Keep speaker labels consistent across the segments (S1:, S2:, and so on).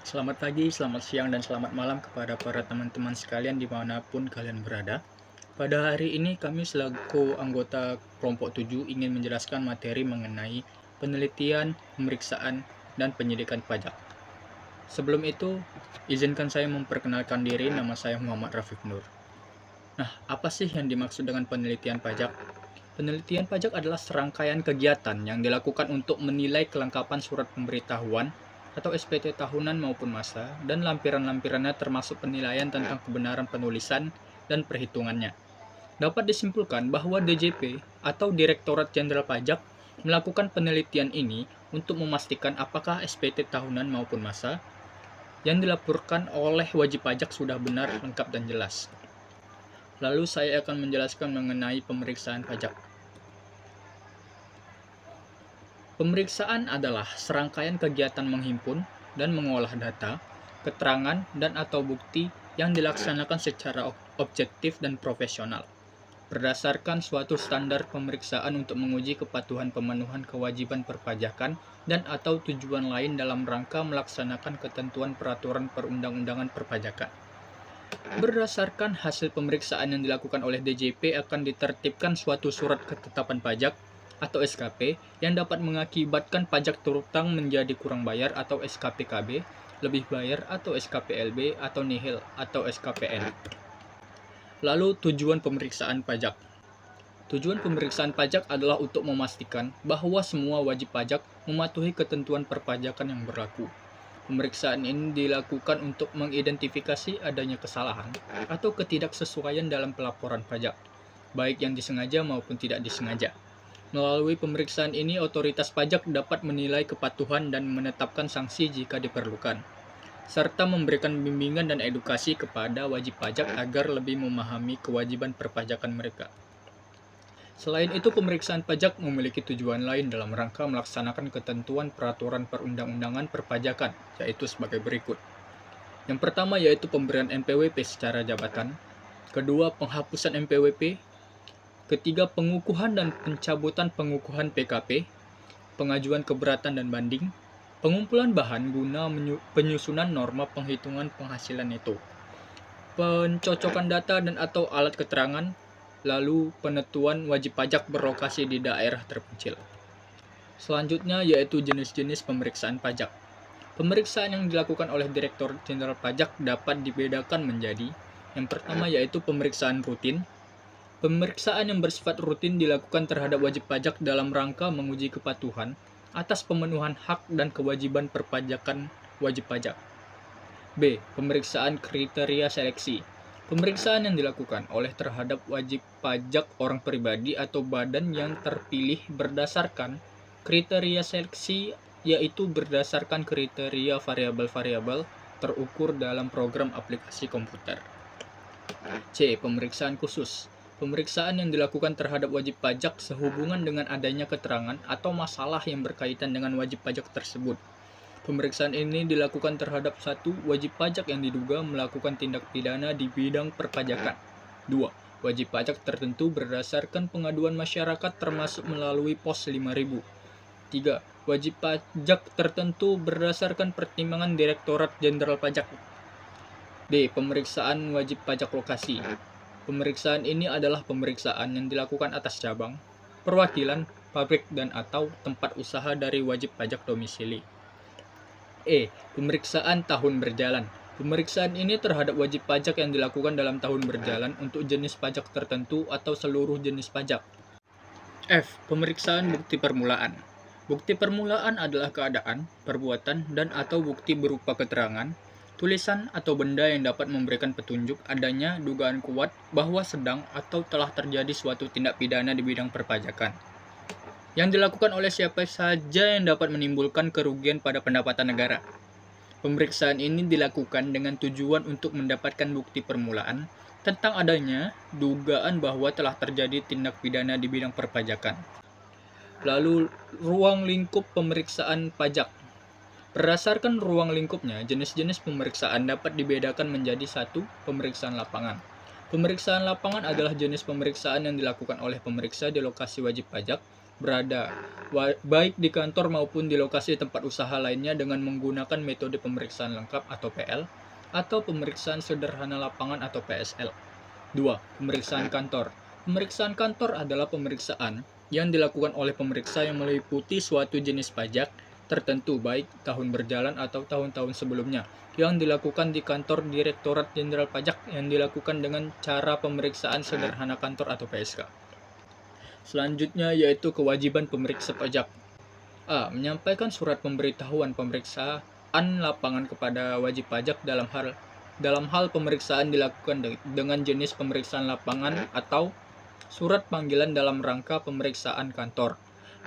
S1: Selamat pagi, selamat siang, dan selamat malam kepada para teman-teman sekalian dimanapun kalian berada. Pada hari ini kami selaku anggota kelompok 7 ingin menjelaskan materi mengenai penelitian, pemeriksaan, dan penyidikan pajak. Sebelum itu, izinkan saya memperkenalkan diri, nama saya Muhammad Rafiq Nur. Nah, apa sih yang dimaksud dengan penelitian pajak? Penelitian pajak adalah serangkaian kegiatan yang dilakukan untuk menilai kelengkapan surat pemberitahuan atau SPT tahunan maupun masa dan lampiran-lampirannya termasuk penilaian tentang kebenaran penulisan dan perhitungannya. Dapat disimpulkan bahwa DJP atau Direktorat Jenderal Pajak melakukan penelitian ini untuk memastikan apakah SPT tahunan maupun masa yang dilaporkan oleh wajib pajak sudah benar, lengkap, dan jelas. Lalu saya akan menjelaskan mengenai pemeriksaan pajak. Pemeriksaan adalah serangkaian kegiatan menghimpun dan mengolah data, keterangan, dan/atau bukti yang dilaksanakan secara objektif dan profesional, berdasarkan suatu standar pemeriksaan untuk menguji kepatuhan pemenuhan kewajiban perpajakan dan/atau tujuan lain dalam rangka melaksanakan ketentuan peraturan perundang-undangan perpajakan. Berdasarkan hasil pemeriksaan yang dilakukan oleh DJP akan ditertibkan suatu surat ketetapan pajak atau SKP yang dapat mengakibatkan pajak terutang menjadi kurang bayar atau SKPKB, lebih bayar atau SKPLB atau nihil atau SKPN. Lalu tujuan pemeriksaan pajak. Tujuan pemeriksaan pajak adalah untuk memastikan bahwa semua wajib pajak mematuhi ketentuan perpajakan yang berlaku. Pemeriksaan ini dilakukan untuk mengidentifikasi adanya kesalahan atau ketidaksesuaian dalam pelaporan pajak, baik yang disengaja maupun tidak disengaja. Melalui pemeriksaan ini, otoritas pajak dapat menilai kepatuhan dan menetapkan sanksi jika diperlukan, serta memberikan bimbingan dan edukasi kepada wajib pajak agar lebih memahami kewajiban perpajakan mereka. Selain itu, pemeriksaan pajak memiliki tujuan lain dalam rangka melaksanakan ketentuan peraturan perundang-undangan perpajakan, yaitu sebagai berikut. Yang pertama yaitu pemberian NPWP secara jabatan, kedua penghapusan NPWP, ketiga pengukuhan dan pencabutan pengukuhan PKP, pengajuan keberatan dan banding, pengumpulan bahan guna penyusunan norma penghitungan penghasilan neto, pencocokan data dan/atau alat keterangan, lalu penentuan wajib pajak berlokasi di daerah terpencil. Selanjutnya yaitu jenis-jenis pemeriksaan pajak. Pemeriksaan yang dilakukan oleh Direktur Jenderal Pajak dapat dibedakan menjadi: yang pertama yaitu pemeriksaan rutin. Pemeriksaan yang bersifat rutin dilakukan terhadap wajib pajak dalam rangka menguji kepatuhan atas pemenuhan hak dan kewajiban perpajakan wajib pajak. B. Pemeriksaan kriteria seleksi. Pemeriksaan yang dilakukan oleh terhadap wajib pajak orang pribadi atau badan yang terpilih berdasarkan kriteria seleksi, yaitu berdasarkan kriteria variabel-variabel terukur dalam program aplikasi komputer. C. Pemeriksaan khusus. Pemeriksaan yang dilakukan terhadap wajib pajak sehubungan dengan adanya keterangan atau masalah yang berkaitan dengan wajib pajak tersebut. Pemeriksaan ini dilakukan terhadap satu wajib pajak yang diduga melakukan tindak pidana di bidang perpajakan. 2. Wajib pajak tertentu berdasarkan pengaduan masyarakat termasuk melalui pos 5000. 3. Wajib pajak tertentu berdasarkan pertimbangan Direktorat Jenderal Pajak. D. Pemeriksaan wajib pajak lokasi. Pemeriksaan ini adalah pemeriksaan yang dilakukan atas cabang, perwakilan, pabrik dan/atau tempat usaha dari wajib pajak domisili. E. Pemeriksaan tahun berjalan. Pemeriksaan ini terhadap wajib pajak yang dilakukan dalam tahun berjalan untuk jenis pajak tertentu atau seluruh jenis pajak. F. Pemeriksaan bukti permulaan. Bukti permulaan adalah keadaan, perbuatan, dan/atau bukti berupa keterangan, tulisan, atau benda yang dapat memberikan petunjuk adanya dugaan kuat bahwa sedang atau telah terjadi suatu tindak pidana di bidang perpajakan, yang dilakukan oleh siapa saja yang dapat menimbulkan kerugian pada pendapatan negara. Pemeriksaan ini dilakukan dengan tujuan untuk mendapatkan bukti permulaan tentang adanya dugaan bahwa telah terjadi tindak pidana di bidang perpajakan. Lalu, ruang lingkup pemeriksaan pajak. Berdasarkan ruang lingkupnya, jenis-jenis pemeriksaan dapat dibedakan menjadi: 1. Pemeriksaan lapangan. Pemeriksaan lapangan adalah jenis pemeriksaan yang dilakukan oleh pemeriksa di lokasi wajib pajak berada, baik di kantor maupun di lokasi tempat usaha lainnya dengan menggunakan metode pemeriksaan lengkap atau PL atau pemeriksaan sederhana lapangan atau PSL. 2. Pemeriksaan kantor. Pemeriksaan kantor adalah pemeriksaan yang dilakukan oleh pemeriksa yang meliputi suatu jenis pajak tertentu baik tahun berjalan atau tahun-tahun sebelumnya yang dilakukan di kantor Direktorat Jenderal Pajak yang dilakukan dengan cara pemeriksaan sederhana kantor atau PSK. Selanjutnya yaitu kewajiban pemeriksa pajak. A. Menyampaikan surat pemberitahuan pemeriksaan lapangan kepada wajib pajak dalam hal pemeriksaan dilakukan dengan jenis pemeriksaan lapangan atau surat panggilan dalam rangka pemeriksaan kantor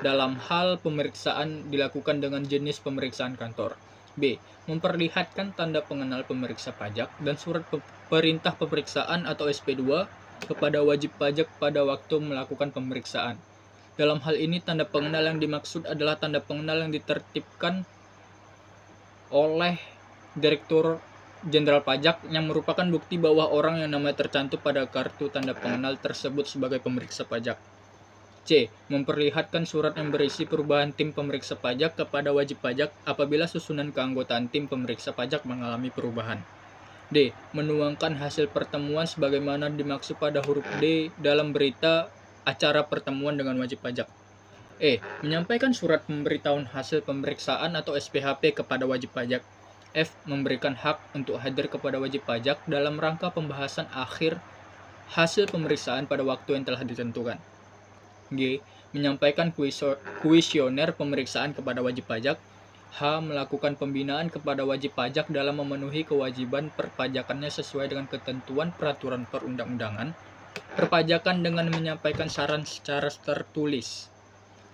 S1: dalam hal pemeriksaan dilakukan dengan jenis pemeriksaan kantor. B. Memperlihatkan tanda pengenal pemeriksa pajak dan surat perintah pemeriksaan atau SP2 kepada wajib pajak pada waktu melakukan pemeriksaan. Dalam hal ini, tanda pengenal yang dimaksud adalah tanda pengenal yang ditertibkan oleh Direktur Jenderal Pajak yang merupakan bukti bahwa orang yang namanya tercantum pada kartu tanda pengenal tersebut sebagai pemeriksa pajak. C. Memperlihatkan surat yang berisi perubahan tim pemeriksa pajak kepada wajib pajak apabila susunan keanggotaan tim pemeriksa pajak mengalami perubahan. D. Menuangkan hasil pertemuan sebagaimana dimaksud pada huruf D dalam berita acara pertemuan dengan wajib pajak. E. Menyampaikan surat pemberitahuan hasil pemeriksaan atau SPHP kepada wajib pajak. F. Memberikan hak untuk hadir kepada wajib pajak dalam rangka pembahasan akhir hasil pemeriksaan pada waktu yang telah ditentukan. G. Menyampaikan kuesioner pemeriksaan kepada wajib pajak. H. Melakukan pembinaan kepada wajib pajak dalam memenuhi kewajiban perpajakannya sesuai dengan ketentuan peraturan perundang-undangan perpajakan dengan menyampaikan saran secara tertulis.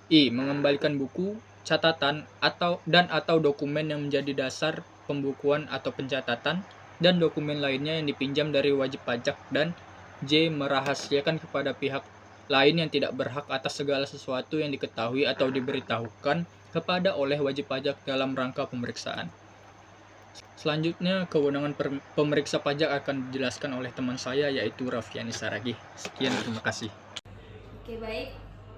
S1: I. Mengembalikan buku, catatan, atau dokumen yang menjadi dasar pembukuan atau pencatatan dan dokumen lainnya yang dipinjam dari wajib pajak. Dan J. Merahasiakan kepada pihak lain yang tidak berhak atas segala sesuatu yang diketahui atau diberitahukan kepada oleh wajib pajak dalam rangka pemeriksaan. Selanjutnya, kewenangan pemeriksa pajak akan dijelaskan oleh teman saya yaitu Raffiani Saragih. Sekian, terima kasih.
S2: Oke, baik.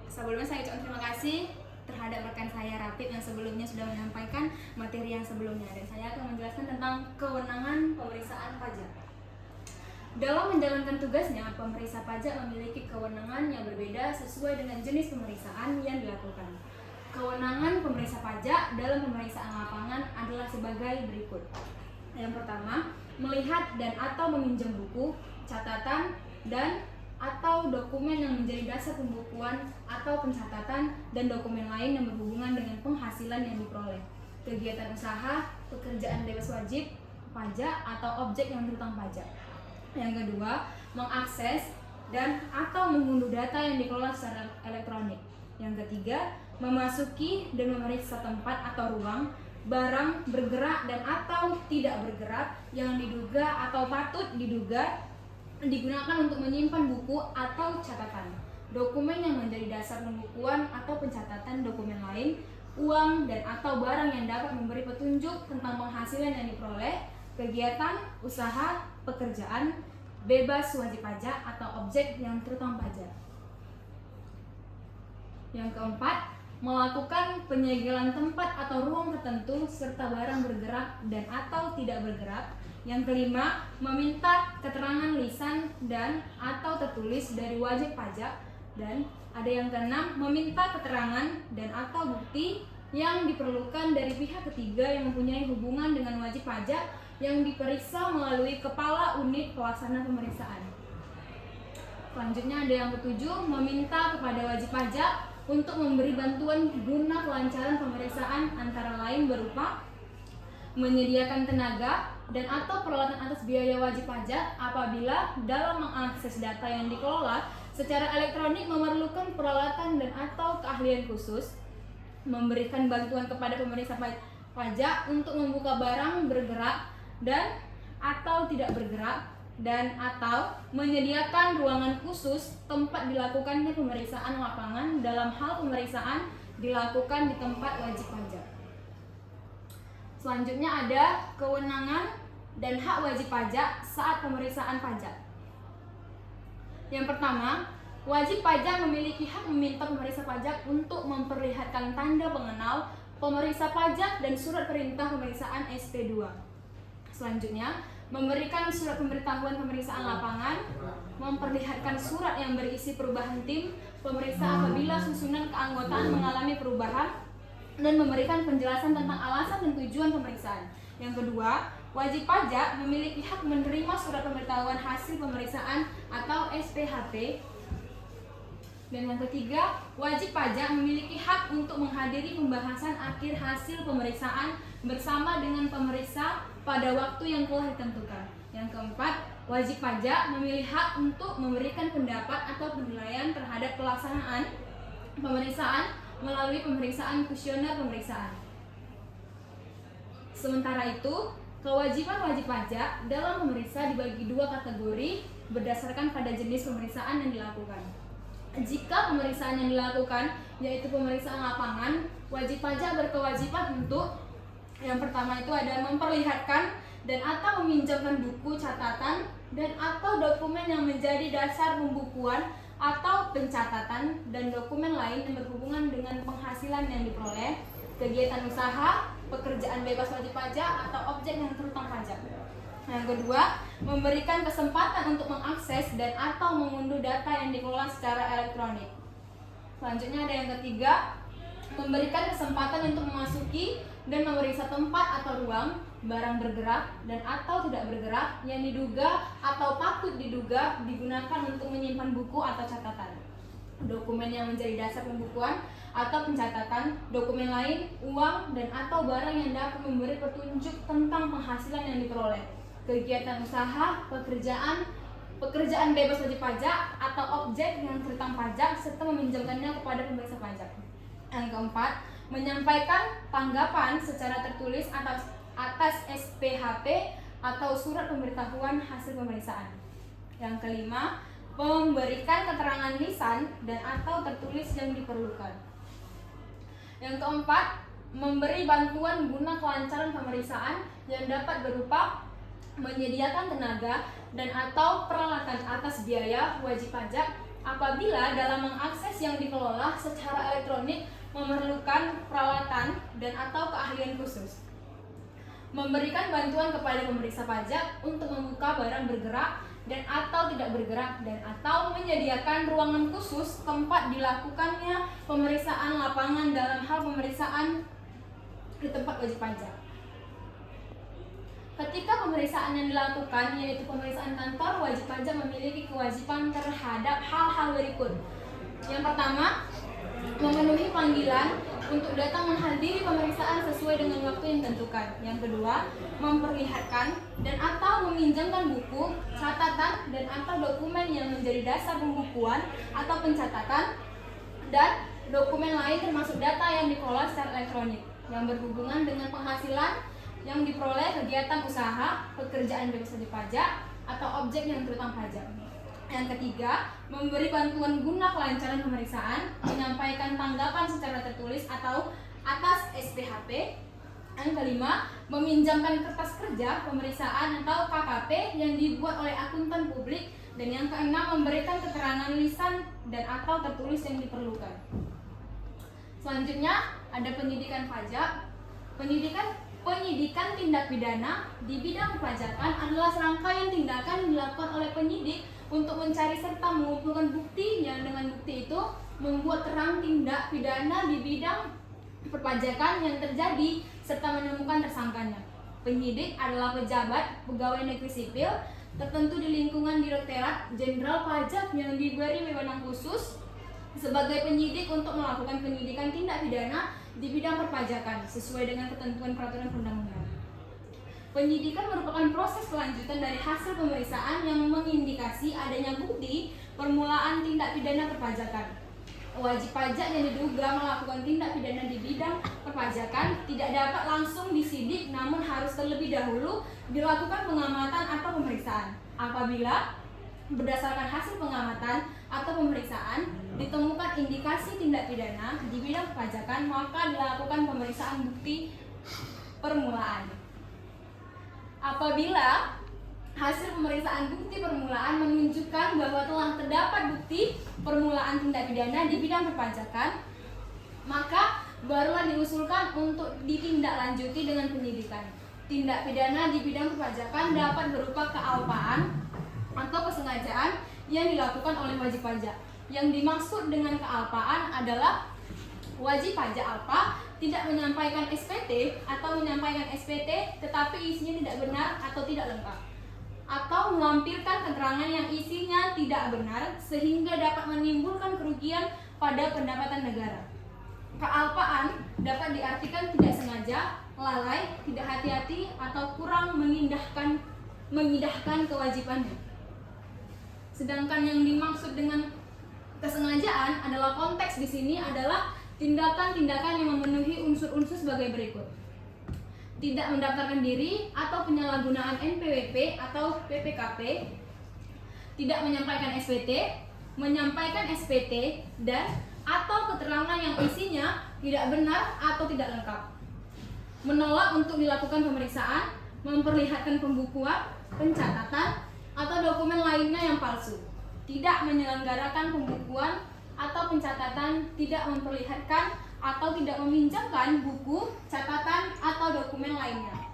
S2: Sebelumnya saya ucapkan terima kasih terhadap rekan saya Rapid yang sebelumnya sudah menyampaikan materi yang sebelumnya, dan saya akan menjelaskan tentang kewenangan pemeriksaan pajak. Dalam menjalankan tugasnya, pemeriksa pajak memiliki kewenangan yang berbeda sesuai dengan jenis pemeriksaan yang dilakukan. Kewenangan pemeriksa pajak dalam pemeriksaan lapangan adalah sebagai berikut. Yang pertama, melihat dan atau meminjam buku, catatan, dan atau dokumen yang menjadi dasar pembukuan atau pencatatan dan dokumen lain yang berhubungan dengan penghasilan yang diperoleh, kegiatan usaha, pekerjaan bebas wajib pajak atau objek yang berhutang pajak. Yang kedua, mengakses dan atau mengunduh data yang dikelola secara elektronik. Yang ketiga, memasuki dan memeriksa tempat atau ruang, barang bergerak dan atau tidak bergerak yang diduga atau patut diduga digunakan untuk menyimpan buku atau catatan, dokumen yang menjadi dasar pembukuan atau pencatatan dokumen lain, uang dan atau barang yang dapat memberi petunjuk tentang penghasilan yang diperoleh, kegiatan, usaha, pekerjaan, bebas wajib pajak atau objek yang terutang pajak. Yang keempat, melakukan penyegelan tempat atau ruang tertentu serta barang bergerak dan atau tidak bergerak. Yang kelima, meminta keterangan lisan dan atau tertulis dari wajib pajak. Dan ada yang keenam, meminta keterangan dan atau bukti yang diperlukan dari pihak ketiga yang mempunyai hubungan dengan wajib pajak yang diperiksa melalui kepala unit pelaksana pemeriksaan. Selanjutnya ada yang ketujuh, meminta kepada wajib pajak untuk memberi bantuan guna kelancaran pemeriksaan antara lain berupa menyediakan tenaga dan atau peralatan atas biaya wajib pajak apabila dalam mengakses data yang dikelola secara elektronik memerlukan peralatan dan atau keahlian khusus, memberikan bantuan kepada pemeriksa pajak untuk membuka barang bergerak dan atau tidak bergerak, dan atau menyediakan ruangan khusus tempat dilakukannya pemeriksaan lapangan dalam hal pemeriksaan dilakukan di tempat wajib pajak. Selanjutnya ada kewenangan dan hak wajib pajak saat pemeriksaan pajak. Yang pertama, Wajib pajak memiliki hak meminta pemeriksa pajak untuk memperlihatkan tanda pengenal pemeriksa pajak dan surat perintah pemeriksaan SP2. Selanjutnya, memberikan surat pemberitahuan pemeriksaan lapangan, memperlihatkan surat yang berisi perubahan tim pemeriksa apabila susunan keanggotaan mengalami perubahan, dan memberikan penjelasan tentang alasan dan tujuan pemeriksaan. Yang kedua, wajib pajak memiliki hak menerima surat pemberitahuan hasil pemeriksaan atau SPHP. Dan yang ketiga, wajib pajak memiliki hak untuk menghadiri pembahasan akhir hasil pemeriksaan bersama dengan pemeriksa pada waktu yang telah ditentukan. Yang keempat, wajib pajak memiliki hak untuk memberikan pendapat atau penilaian terhadap pelaksanaan pemeriksaan melalui pemeriksaan kuesioner pemeriksaan. Sementara itu, kewajiban wajib pajak dalam memeriksa dibagi dua kategori berdasarkan pada jenis pemeriksaan yang dilakukan. Jika pemeriksaan yang dilakukan yaitu pemeriksaan lapangan, wajib pajak berkewajiban untuk yang pertama itu ada memperlihatkan dan atau meminjamkan buku catatan dan atau dokumen yang menjadi dasar pembukuan atau pencatatan dan dokumen lain yang berhubungan dengan penghasilan yang diperoleh, kegiatan usaha, pekerjaan bebas wajib pajak atau objek yang terutang pajak. Yang kedua, memberikan kesempatan untuk mengakses dan atau mengunduh data yang dikelola secara elektronik. Selanjutnya ada yang ketiga, memberikan kesempatan untuk memasuki dan memeriksa tempat atau ruang, barang bergerak dan atau tidak bergerak yang diduga atau patut diduga digunakan untuk menyimpan buku atau catatan, dokumen yang menjadi dasar pembukuan atau pencatatan, dokumen lain, uang dan atau barang yang dapat memberi petunjuk tentang penghasilan yang diperoleh, kegiatan usaha, pekerjaan bebas wajib pajak atau objek yang terutang pajak serta meminjamkannya kepada pemeriksa pajak. Yang keempat, menyampaikan tanggapan secara tertulis atas SPHP atau surat pemberitahuan hasil pemeriksaan. Yang kelima, memberikan keterangan lisan dan atau tertulis yang diperlukan. Yang keempat, memberi bantuan guna kelancaran pemeriksaan yang dapat berupa menyediakan tenaga dan atau peralatan atas biaya wajib pajak apabila dalam mengakses yang dikelola secara elektronik memerlukan peralatan dan atau keahlian khusus. Memberikan bantuan kepada pemeriksa pajak untuk membuka barang bergerak dan atau tidak bergerak dan atau menyediakan ruangan khusus tempat dilakukannya pemeriksaan lapangan dalam hal pemeriksaan di tempat wajib pajak. Ketika pemeriksaan yang dilakukan yaitu pemeriksaan kantor, wajib pajak memiliki kewajiban terhadap hal-hal berikut. Yang pertama, memenuhi panggilan untuk datang menghadiri pemeriksaan sesuai dengan waktu yang ditentukan. Yang kedua, memperlihatkan dan atau meminjamkan buku, catatan dan atau dokumen yang menjadi dasar pembukuan atau pencatatan dan dokumen lain termasuk data yang dikelola secara elektronik yang berhubungan dengan penghasilan yang diperoleh, kegiatan usaha, pekerjaan bebas wajib pajak atau objek yang terutang pajak. Yang ketiga, memberi bantuan guna kelancaran pemeriksaan, menyampaikan tanggapan secara tertulis atau atas SPHP. Yang kelima, meminjamkan kertas kerja pemeriksaan atau KKP yang dibuat oleh akuntan publik. Dan yang keenam, memberikan keterangan lisan dan atau tertulis yang diperlukan. Selanjutnya, ada penyidikan pajak. Penyidikan tindak pidana di bidang perpajakan adalah serangkaian tindakan yang dilakukan oleh penyidik untuk mencari serta mengumpulkan bukti yang dengan bukti itu membuat terang tindak pidana di bidang perpajakan yang terjadi serta menemukan tersangkanya. Penyidik adalah pejabat pegawai negeri sipil tertentu di lingkungan Direktorat Jenderal Pajak yang diberi wewenang khusus sebagai penyidik untuk melakukan penyidikan tindak pidana di bidang perpajakan sesuai dengan ketentuan peraturan perundang-undangan. Penyidikan merupakan proses kelanjutan dari hasil pemeriksaan yang mengindikasi adanya bukti permulaan tindak pidana perpajakan. Wajib pajak yang diduga melakukan tindak pidana di bidang perpajakan tidak dapat langsung disidik, namun harus terlebih dahulu dilakukan pengamatan atau pemeriksaan. Apabila berdasarkan hasil pengamatan atau pemeriksaan ditemukan indikasi tindak pidana di bidang perpajakan, maka dilakukan pemeriksaan bukti permulaan. Apabila hasil pemeriksaan bukti permulaan menunjukkan bahwa telah terdapat bukti permulaan tindak pidana di bidang perpajakan, maka barulah diusulkan untuk ditindaklanjuti dengan penyidikan. Tindak pidana di bidang perpajakan dapat berupa kealpaan atau kesengajaan yang dilakukan oleh wajib pajak. Yang dimaksud dengan kealpaan adalah wajib pajak alpa tidak menyampaikan SPT atau menyampaikan SPT tetapi isinya tidak benar atau tidak lengkap, atau melampirkan keterangan yang isinya tidak benar sehingga dapat menimbulkan kerugian pada pendapatan negara. Kealpaan dapat diartikan tidak sengaja, lalai, tidak hati-hati, atau kurang mengindahkan kewajibannya. Sedangkan yang dimaksud dengan kesengajaan adalah konteks di sini adalah tindakan-tindakan yang memenuhi unsur-unsur sebagai berikut: tidak mendaftarkan diri atau penyalahgunaan NPWP atau PPKP, tidak menyampaikan SPT, menyampaikan SPT, dan atau keterangan yang isinya tidak benar atau tidak lengkap, menolak untuk dilakukan pemeriksaan, memperlihatkan pembukuan, pencatatan, atau dokumen lainnya yang palsu, tidak menyelenggarakan pembukuan atau pencatatan, tidak memperlihatkan atau tidak meminjamkan buku, catatan, atau dokumen lainnya,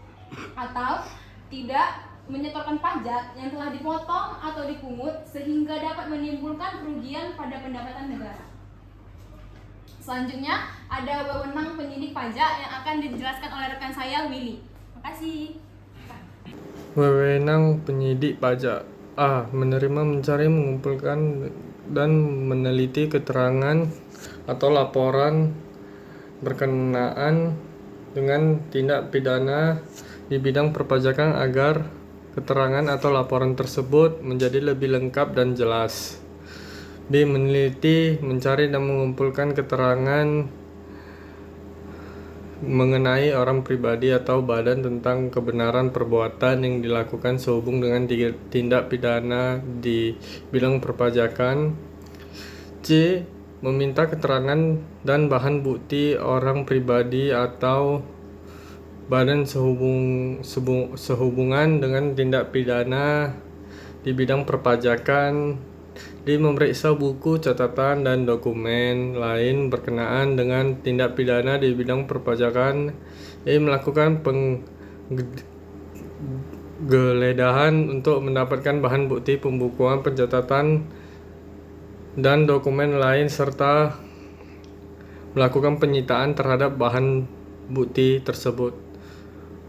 S2: atau tidak menyetorkan pajak yang telah dipotong atau dipungut sehingga dapat menimbulkan kerugian pada pendapatan negara. Selanjutnya ada wewenang penyidik pajak yang akan dijelaskan oleh rekan saya, Willy. Makasih.
S3: Wewenang penyidik pajak: A. Menerima, mencari, mengumpulkan, dan meneliti keterangan atau laporan berkenaan dengan tindak pidana di bidang perpajakan agar keterangan atau laporan tersebut menjadi lebih lengkap dan jelas. B. Meneliti, mencari, dan mengumpulkan keterangan mengenai orang pribadi atau badan tentang kebenaran perbuatan yang dilakukan sehubung dengan tindak pidana di bidang perpajakan. C. Meminta keterangan dan bahan bukti orang pribadi atau badan sehubungan dengan tindak pidana di bidang perpajakan. D. Memeriksa buku, catatan, dan dokumen lain berkenaan dengan tindak pidana di bidang perpajakan. E. Melakukan penggeledahan untuk mendapatkan bahan bukti, pembukuan, pencatatan, dan dokumen lain serta melakukan penyitaan terhadap bahan bukti tersebut.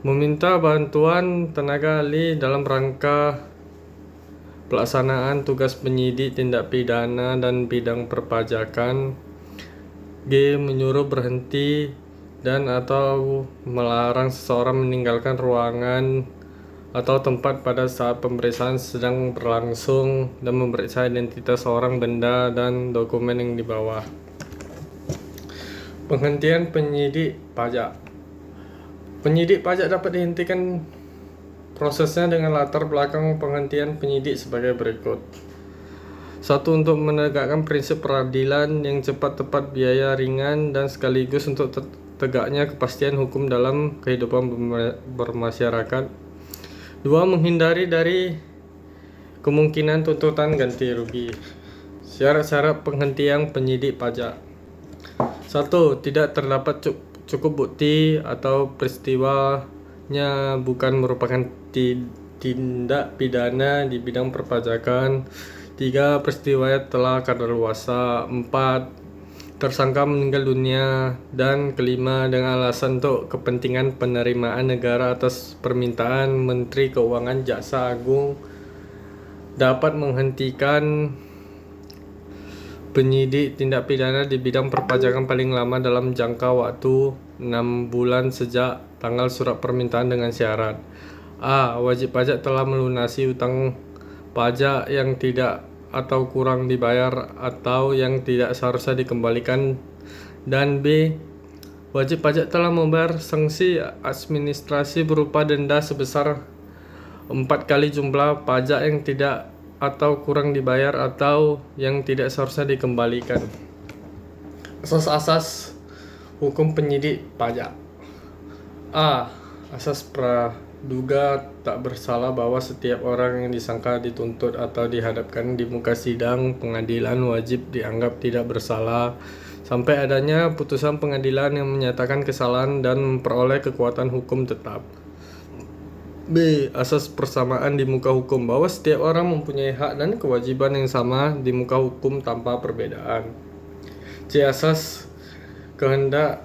S3: Meminta bantuan tenaga ahli dalam rangka pelaksanaan tugas penyidik tindak pidana dan bidang perpajakan. G. Menyuruh, berhenti, dan atau melarang seseorang meninggalkan ruangan atau tempat pada saat pemeriksaan sedang berlangsung dan memeriksa identitas orang, benda, dan dokumen yang dibawa. Penghentian penyidik pajak. Penyidik pajak dapat dihentikan prosesnya dengan latar belakang penghentian penyidik sebagai berikut. 1. Untuk menegakkan prinsip peradilan yang cepat, tepat, biaya ringan, dan sekaligus untuk tegaknya kepastian hukum dalam kehidupan bermasyarakat. 2. Menghindari dari kemungkinan tuntutan ganti rugi. Syarat-syarat penghentian penyidik pajak. 1. Tidak terdapat cukup bukti atau peristiwanya bukan merupakan tindak pidana di bidang perpajakan. 3. Peristiwanya telah kadaluarsa. 4. Tersangka meninggal dunia. Dan 5. Dengan alasan untuk kepentingan penerimaan negara atas permintaan Menteri Keuangan, Jaksa Agung dapat menghentikan penyidik tindak pidana di bidang perpajakan paling lama dalam jangka waktu 6 bulan sejak tanggal surat permintaan dengan syarat: A. Wajib pajak telah melunasi utang pajak yang tidak atau kurang dibayar atau yang tidak seharusnya dikembalikan, dan B. Wajib pajak telah membayar sanksi administrasi berupa denda sebesar 4 kali jumlah pajak yang tidak atau kurang dibayar atau yang tidak seharusnya dikembalikan. Asas-asas hukum penyidik pajak. A. Asas praduga tak bersalah bahwa setiap orang yang disangka, dituntut, atau dihadapkan di muka sidang pengadilan wajib dianggap tidak bersalah sampai adanya putusan pengadilan yang menyatakan kesalahan dan memperoleh kekuatan hukum tetap. B. Asas persamaan di muka hukum, bahwa setiap orang mempunyai hak dan kewajiban yang sama di muka hukum tanpa perbedaan. C. Asas kehendak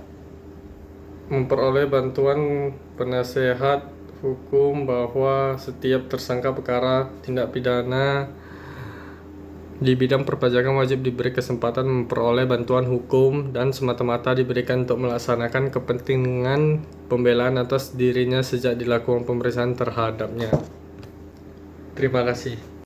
S3: memperoleh bantuan penasehat hukum, bahwa setiap tersangka perkara tindak pidana di bidang perpajakan wajib diberi kesempatan memperoleh bantuan hukum dan semata-mata diberikan untuk melaksanakan kepentingan pembelaan atas dirinya sejak dilakukan pemeriksaan terhadapnya. Terima kasih.